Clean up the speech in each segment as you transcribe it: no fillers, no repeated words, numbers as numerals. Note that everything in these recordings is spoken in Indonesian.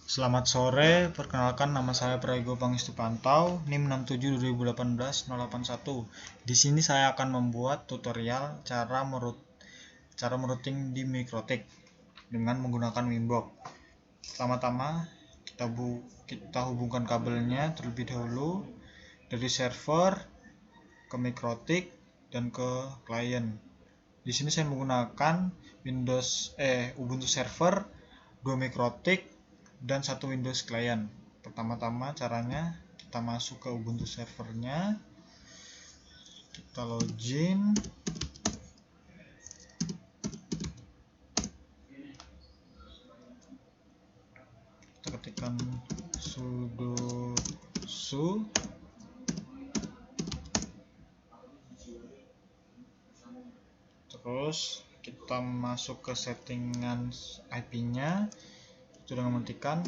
Selamat sore, perkenalkan nama saya Prayogo Pangestu Pantau, NIM 67 2018 081. Di sini saya akan membuat tutorial cara merouting di Mikrotik dengan menggunakan Winbox. Pertama-tama kita hubungkan kabelnya terlebih dahulu dari server ke Mikrotik dan ke klien. Di sini saya menggunakan Ubuntu server, 2 Mikrotik dan 1 Windows client. Pertama-tama caranya kita masuk ke Ubuntu servernya, kita login, kita ketikkan sudo su, terus kita masuk ke settingan IP-nya itu dengan mengetikkan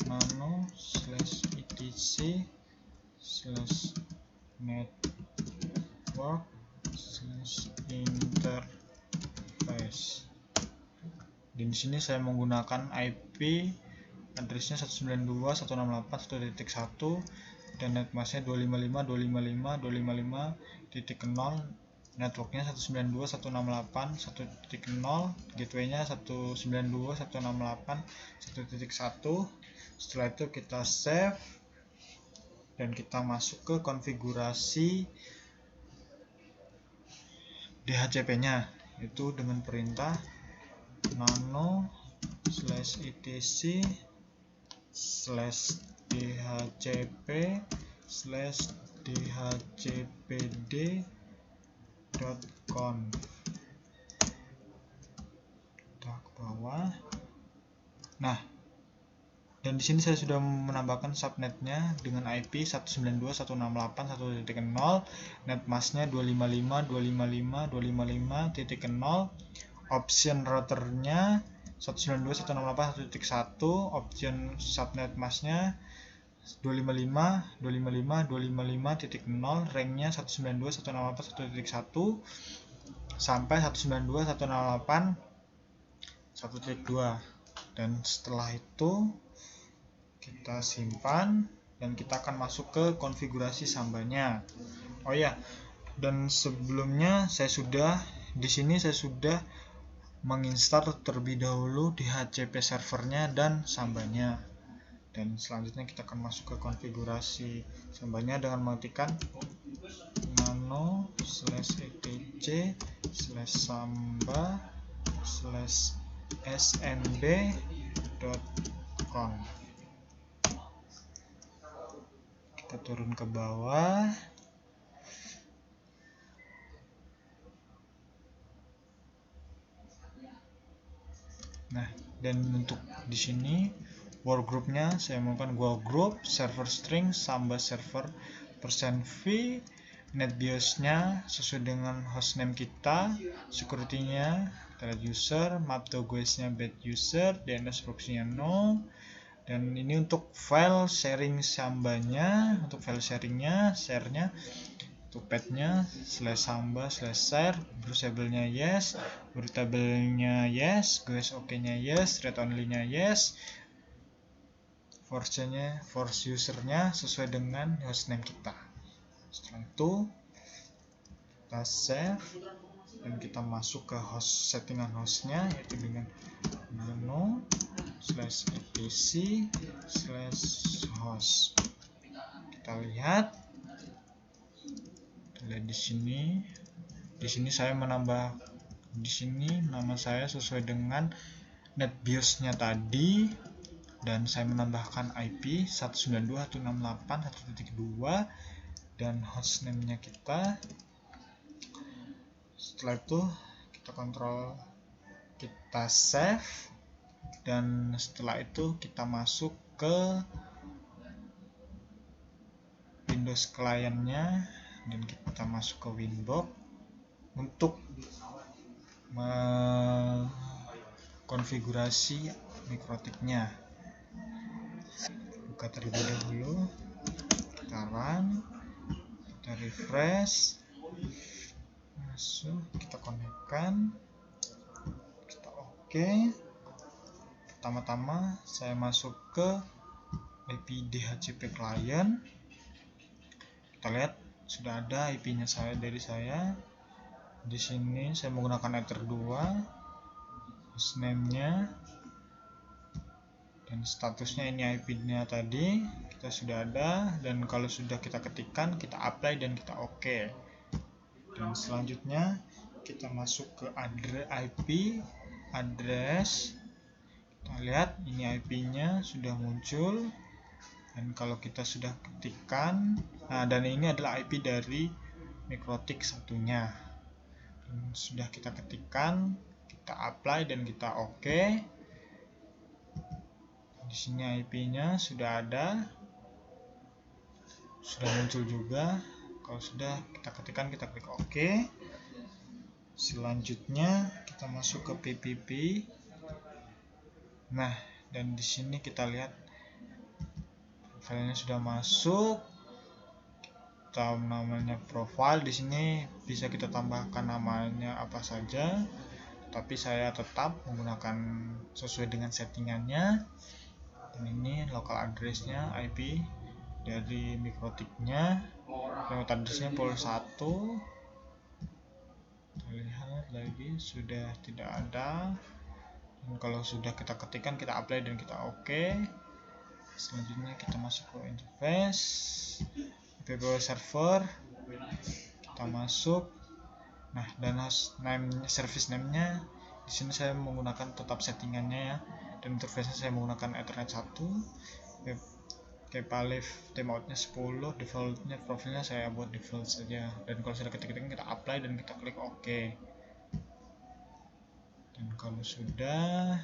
nano/etc/network/interface. Dan di sini saya menggunakan IP addressnya 192.168.1.1 dan netmasknya 255.255.255.0, networknya 192.168.1.0, gateway-nya 192.168.1.1. Setelah itu kita save dan kita masuk ke konfigurasi DHCP-nya, itu dengan perintah nano/etc/dhcpd.conf. Kita ke bawah. Nah, dan di sini saya sudah menambahkan subnetnya dengan IP 192.168.1.0, netmasknya 255.255.255.0, option routernya 192.168.1.1, option subnet masknya 255.255.255.0, ranknya 192.168.1.1 sampai 192.168.1.2. Dan setelah itu kita simpan dan kita akan masuk ke konfigurasi sambanya. Oh ya, dan sebelumnya saya sudah menginstal terlebih dahulu DHCP servernya dan sambanya. Dan selanjutnya kita akan masuk ke konfigurasi sambanya dengan mengetikkan nano/etc/samba/snb.conf. Kita turun ke bawah. Nah, dan untuk di sini workgroupnya saya menggunakan workgroup server string samba server %v, netbiosnya sesuai dengan hostname kita, security-nya kita lihat user, map.gs-nya bad user, DNS proxy-nya no. Dan ini untuk file sharing sambanya, untuk file sharingnya, share-nya, untuk path-nya /samba/share, browsable-nya yes, routable-nya yes, GOS OK-nya yes, read only-nya yes, force user-nya sesuai dengan hostname kita. Setelah itu kita save dan kita masuk ke settingan hostnya, yaitu dengan nano/etc/host. Kita lihat di sini. Di sini saya menambah nama saya sesuai dengan netbiosnya tadi, dan saya menambahkan IP 192.168.1.2 dan hostname-nya kita. Setelah itu kita save, dan setelah itu kita masuk ke Windows client-nya dan kita masuk ke Winbox untuk konfigurasi Mikrotik-nya. Buka terlebih dahulu, kita run, kita refresh, masuk, kita connect-kan, kita OK, pertama-tama saya masuk ke IP DHCP client. Kita lihat sudah ada IP-nya dari saya. Di sini saya menggunakan Ether 2, hostname-nya, dan statusnya ini IP-nya tadi kita sudah ada. Dan kalau sudah kita ketikkan, kita apply dan kita OK. Dan selanjutnya kita masuk ke IP address. Kita lihat ini IP-nya sudah muncul. Dan kalau kita sudah ketikkan, dan ini adalah IP dari MikroTik satunya. Dan sudah kita ketikkan, kita apply dan kita OK. Di sini IP-nya sudah ada, sudah muncul juga. Kalau sudah kita ketikkan, kita klik OK. Selanjutnya kita masuk ke PPP. Nah, dan di sini kita lihat filenya sudah masuk. Kita namanya profile. Di sini bisa kita tambahkan namanya apa saja, tapi saya tetap menggunakan sesuai dengan settingannya. Dan ini local address-nya IP dari MikroTik-nya. Remote address-nya pol 1. Kita lihat lagi sudah tidak ada. Dan kalau sudah kita ketikkan, kita apply dan kita OK. Selanjutnya kita masuk ke interface PPO server. Kita masuk. Nah, dan host name, service name-nya di sini saya menggunakan tetap settingannya ya. Dan interface-nya saya menggunakan Ethernet 1. Kepalif timeout-nya 10, default-nya profilnya saya buat default saja. Dan kalau sudah ketik-ketik, kita apply dan kita klik OK. Dan kalau sudah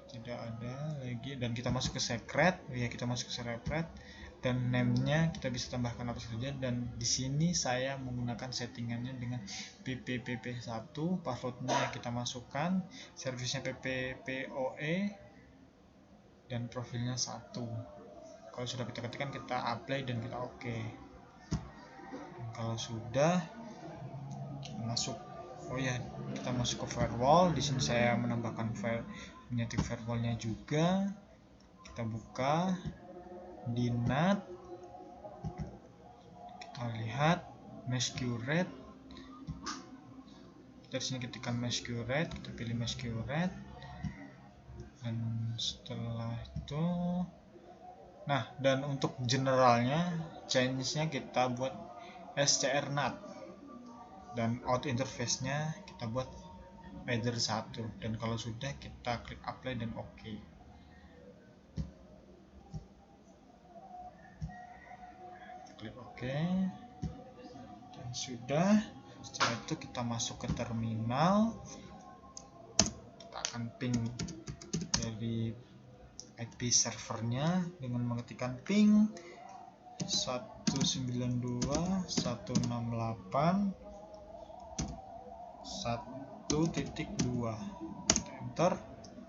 tidak ada lagi, dan kita masuk ke secret, kita masuk ke secret, dan name-nya kita bisa tambahkan apa saja. Dan di sini saya menggunakan settingannya dengan PPPP1, password-nya kita masukkan, service-nya PPPoE, dan profilnya 1. Kalau sudah kita ketikkan, kita apply dan kita OK. Dan kalau sudah kita masuk, kita masuk ke firewall. Di sini saya menambahkan menyeting firewall-nya juga. Kita buka di NAT. Kita lihat MeshQRate. Kita di sini ketikkan MeshQRate, kita pilih MeshQRate. Dan setelah itu, dan untuk generalnya, change-nya kita buat SCR-NAT. Dan out interface-nya kita buat either 1. Dan kalau sudah, kita klik apply dan OK. Klik OK. Dan sudah. Setelah itu kita masuk ke terminal. Kita akan ping dari IP servernya dengan mengetikkan ping 192.168.1.2. Enter,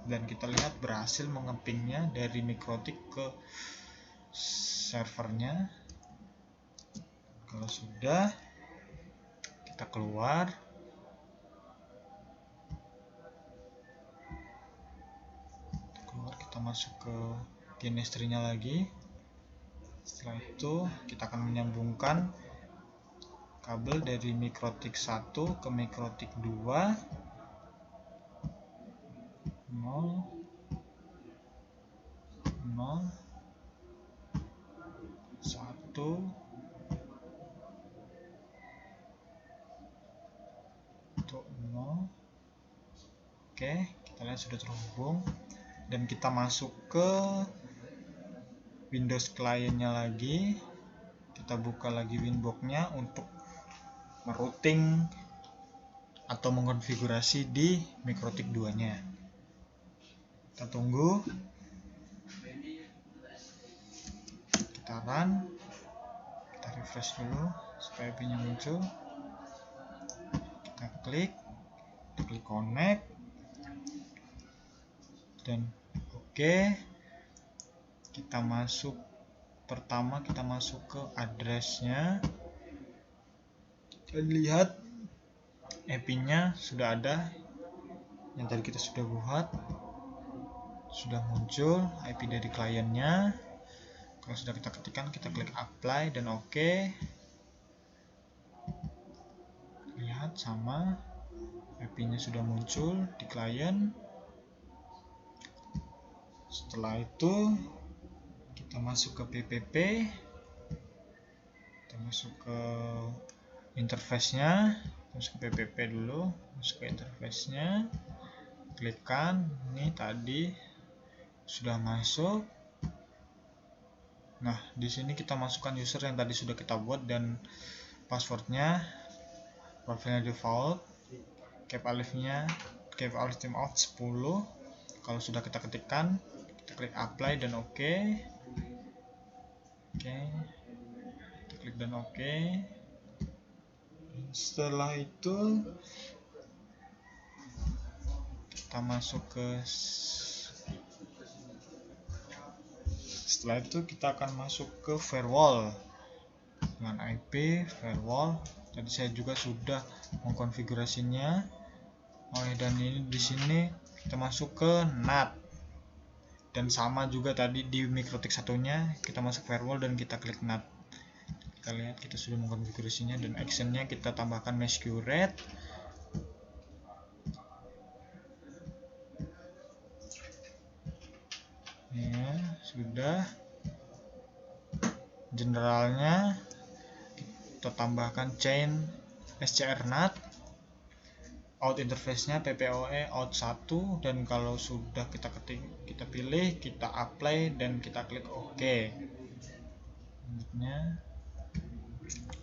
dan kita lihat berhasil mengepingnya dari MikroTik ke servernya. Kalau sudah, kita keluar. Kita masuk ke chemistry-nya lagi. Setelah itu kita akan menyambungkan kabel dari MikroTik 1 ke MikroTik 2. 0 0 1 untuk 0. Oke, kita lihat sudah terhubung. Dan kita masuk ke Windows client-nya lagi. Kita buka lagi Winbox-nya untuk merouting atau mengkonfigurasi di MikroTik 2-nya. Kita tunggu. Kita run. Kita refresh dulu supaya IP-nya muncul. Kita klik connect. Dan OK. Kita masuk, pertama kita masuk ke address-nya. Dan lihat IP-nya sudah ada yang tadi kita sudah buat. sudah muncul IP dari kliennya. Kalau sudah kita ketikkan, kita klik apply dan oke. Lihat sama, IP-nya sudah muncul di klien. Setelah itu kita masuk ke PPP, kita masuk ke interface-nya, masuk ke PPP dulu, masuk ke interface-nya, klikkan. Ini tadi sudah masuk. Nah, di sini kita masukkan user yang tadi sudah kita buat dan passwordnya, profilnya default, cap alifnya, cap alif timeout 10. Kalau sudah kita ketikkan, kita klik apply dan oke. Oke, kita klik dan oke. Setelah itu kita masuk ke kita akan masuk ke firewall dengan IP firewall. Tadi saya juga sudah mengkonfigurasinya. Dan ini di sini kita masuk ke NAT. Dan sama juga tadi di MikroTik satunya, kita masuk firewall dan kita klik NAT. Kita lihat kita sudah mengkonfigurasinya, dan actionnya kita tambahkan masquerade. Ya, sudah. Generalnya kita tambahkan chain scrnat. Out interface-nya PPOE out 1, dan kalau sudah kita pilih, kita apply dan kita klik OK.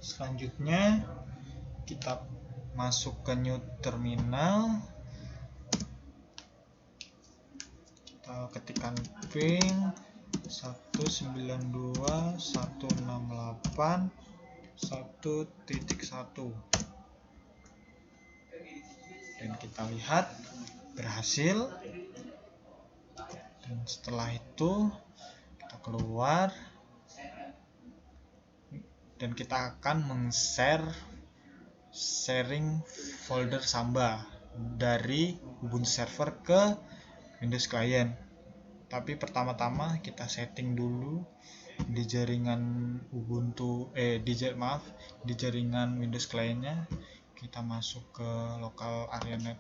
Selanjutnya kita masuk ke new terminal. Kita ketikkan ping 192.168.1.1 dan kita lihat berhasil. Dan setelah itu kita keluar dan kita akan sharing folder Samba dari Ubuntu server ke Windows client. Tapi pertama-tama kita setting dulu di jaringan di jaringan Windows clientnya. Kita masuk ke local area net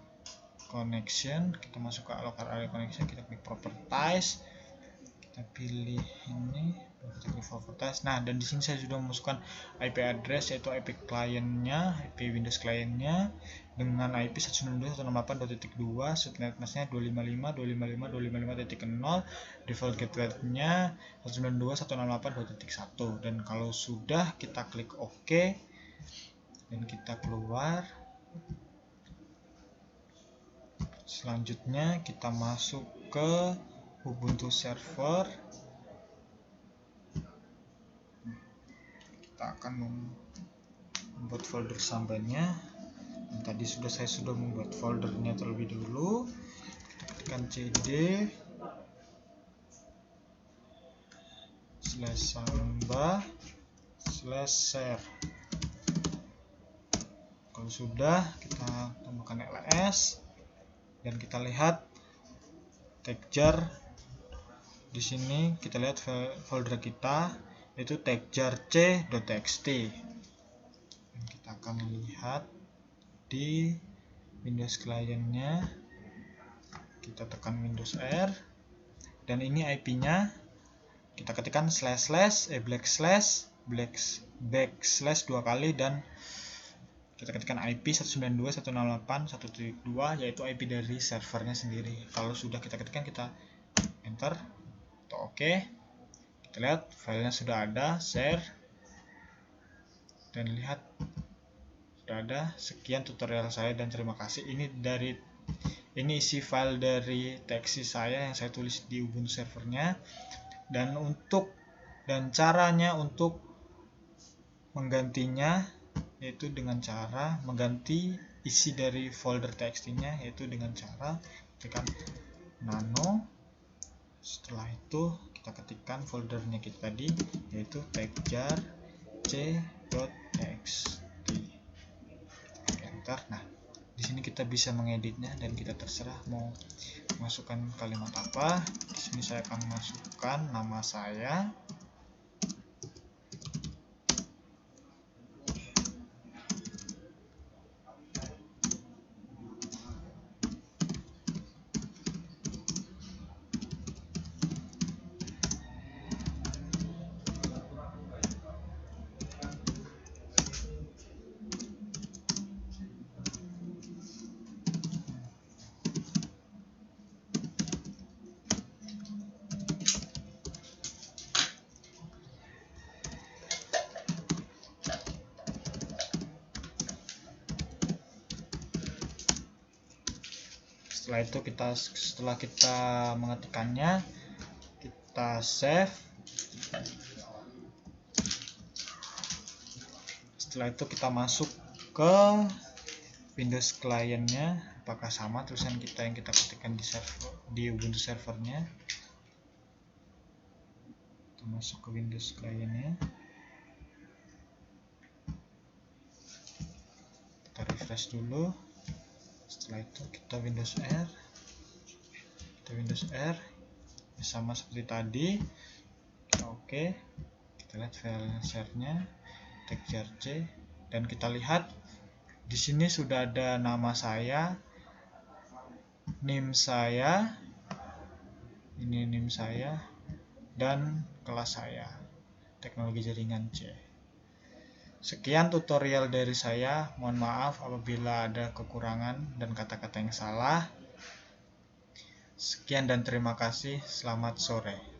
connection, kita klik properties, kita pilih ini, properties. Nah, dan di sini saya sudah memasukkan IP address, yaitu IP kliennya, IP Windows kliennya dengan IP 192.168.2, subnet masknya 255.255.255.0, default gateway-nya 192.168.2.1. dan kalau sudah kita klik OK dan kita keluar. Selanjutnya kita masuk ke Ubuntu server. Kita akan membuat folder sambanya. Tadi saya sudah membuat foldernya terlebih dulu. Kita ketikkan cd /samba/share. Kalau sudah, kita tambahkan ls dan kita lihat tagjar. Di sini kita lihat folder kita yaitu tagjar.c.txt. Dan kita akan lihat di Windows clientnya. Kita tekan Windows R dan ini IP-nya kita ketikkan backslash 2 kali dan kita ketikkan IP 192.168.1.2, yaitu IP dari servernya sendiri. Kalau sudah kita ketikkan, kita enter atau OK. Kita lihat filenya sudah ada, share, dan lihat sudah ada. Sekian tutorial saya dan terima kasih. Ini isi file dari teksi saya yang saya tulis di Ubuntu servernya, dan caranya untuk menggantinya yaitu dengan cara mengganti isi dari folder txt-nya, yaitu dengan cara tekan nano. Setelah itu kita ketikkan foldernya kita tadi, yaitu tagjar.c.txt. Enter. Nah, di sini kita bisa mengeditnya dan kita terserah mau masukkan kalimat apa. sini saya akan masukkan nama saya. Setelah kita mengetikkannya, kita save. Setelah itu kita masuk ke Windows client-nya, apakah sama tulisan kita yang kita ketikkan di Ubuntu servernya. Kita masuk ke Windows client-nya, kita refresh dulu. Setelah itu kita Windows R, sama seperti tadi. Oke, kita lihat file share-nya, tag.grc, dan kita lihat di sini sudah ada nama saya, NIM saya, ini NIM saya, dan kelas saya, teknologi jaringan C. Sekian tutorial dari saya, mohon maaf apabila ada kekurangan dan kata-kata yang salah. Sekian dan terima kasih, selamat sore.